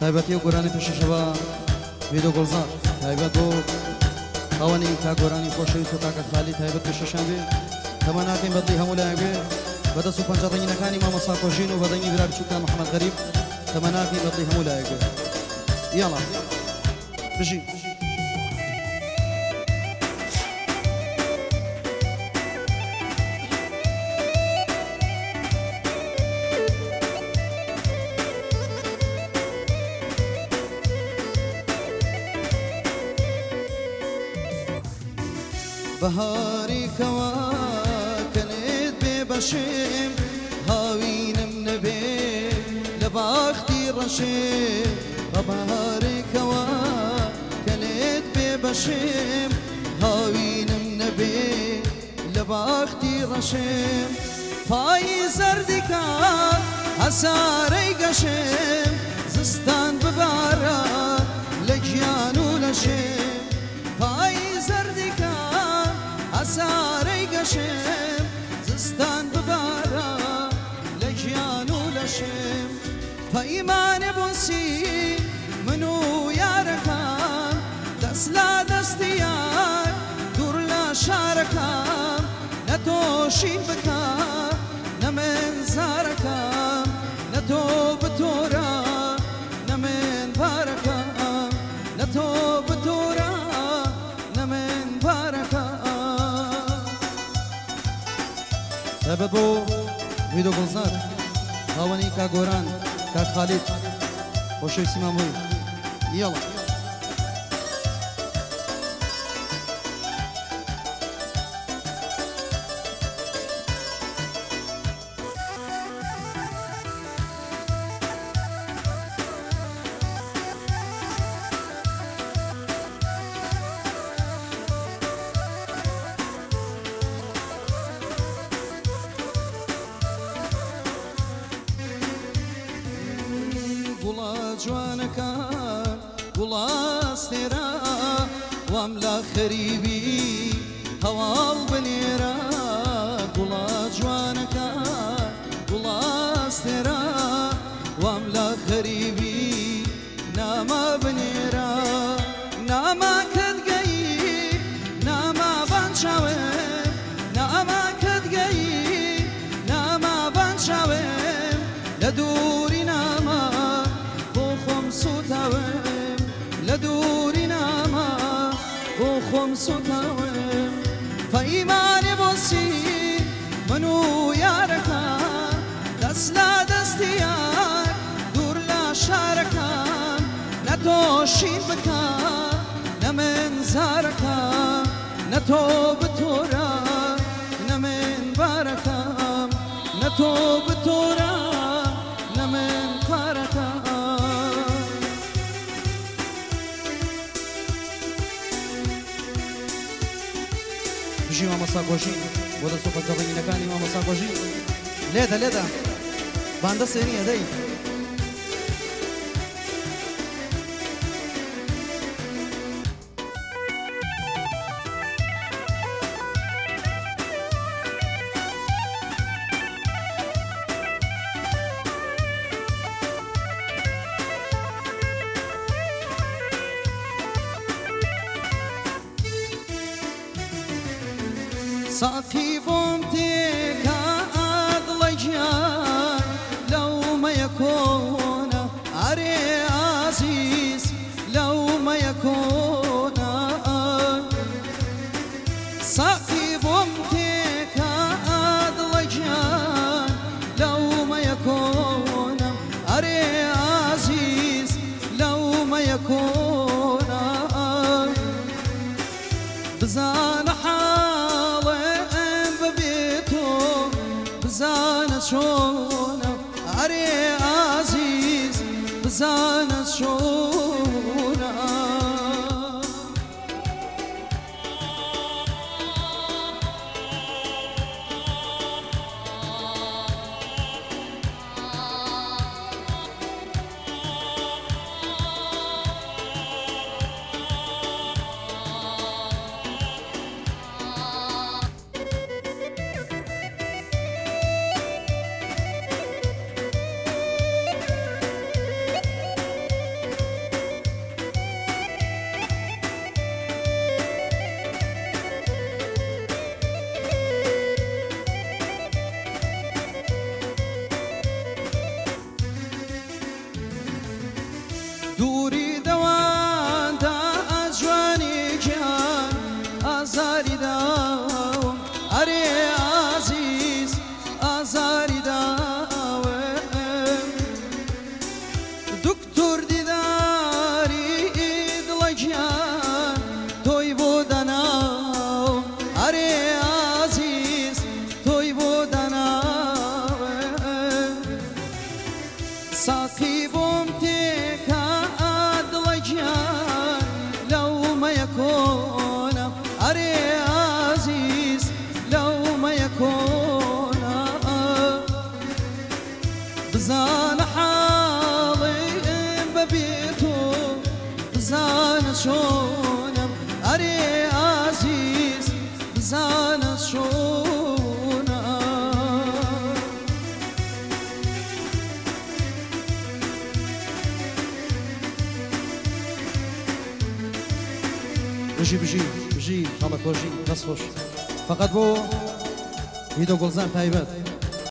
تایبەتی و گۆرانی پێشەشەوە ویدۆ گۆڵزار تایبەت بۆ ئەوەنی کا گۆرانی خۆشەویست و کاکە خالی تایبەت پێشەشان بێ تەمەناکەین بەدڵی هەموو لایەک بێ بەدەست و پەنجە ڕەنگینەکانی مامۆستا کۆژین و بەدەنگی برا بچووکە محەممەد غەریب تەمەناکەین بەدڵی هەموو لایەک بێ یاڵا بژین بهاری کوا کنید بی بشیم هاوینم نبی لباختی رشیم بهاری کوا کنید بی بشیم هاوینم نبی لباختی رشیم پای زردی کار حساری گشیم زستان ببارا لجیانو لشیم پای زردی کار حساری گشیم زستان ببارا لجیانو لشیم پیمان بوسی منو یارکم دست لا دستیار دور لا شارکم نتوشی بکم نمن زارکم نتو بتورا نمن بارکم نتو بتورا نمن بارکم تابت بو ویدو گلزار هاوانی کا گوران کا خالد خۆشەویستی مامۆی یاڵا جوانەکان گوڵاستێرا وام لا خەریبی هەواڵ بنێرا گوڵا جوانەکان گوڵاستێرا وام لا خەریبی ناما بنێرا ناما کەدگەی ناما بانچاوێ ناما کەدگەی ناما بانچاوێ لە دووری ناما سوتاوم لدوري ناما وخم سوتاوم فإيماني بوسي منو ياركا دست لا دستيار دور لا شاركا نتوشي بكا نمن زاركا نتو بتورا نمن باركا نتو بتورا نمن باركا بژی مامۆستا کۆژین بۆ دەست و پەنجەڕەنگینەکانی مامۆستا کۆژین لێدە لێدە باندە سێنیە دەی ساقي بومتك أضلجان لو ما يكون عري عزيز لو ما يكون ساقي بومتك أضلجان لو ما يكون عري عزيز لو ما يكون بزان بزانت شونا عري عزيز بزانت شونا ساقي بومتك أدلجان لو ما يكون أري عزيز لو ما يكون بزان حالي ببيتو بزان شونم أري عزيز بزان شونم بجي خلق وجي بس خوش فقط بو هيدو گلزن تایبت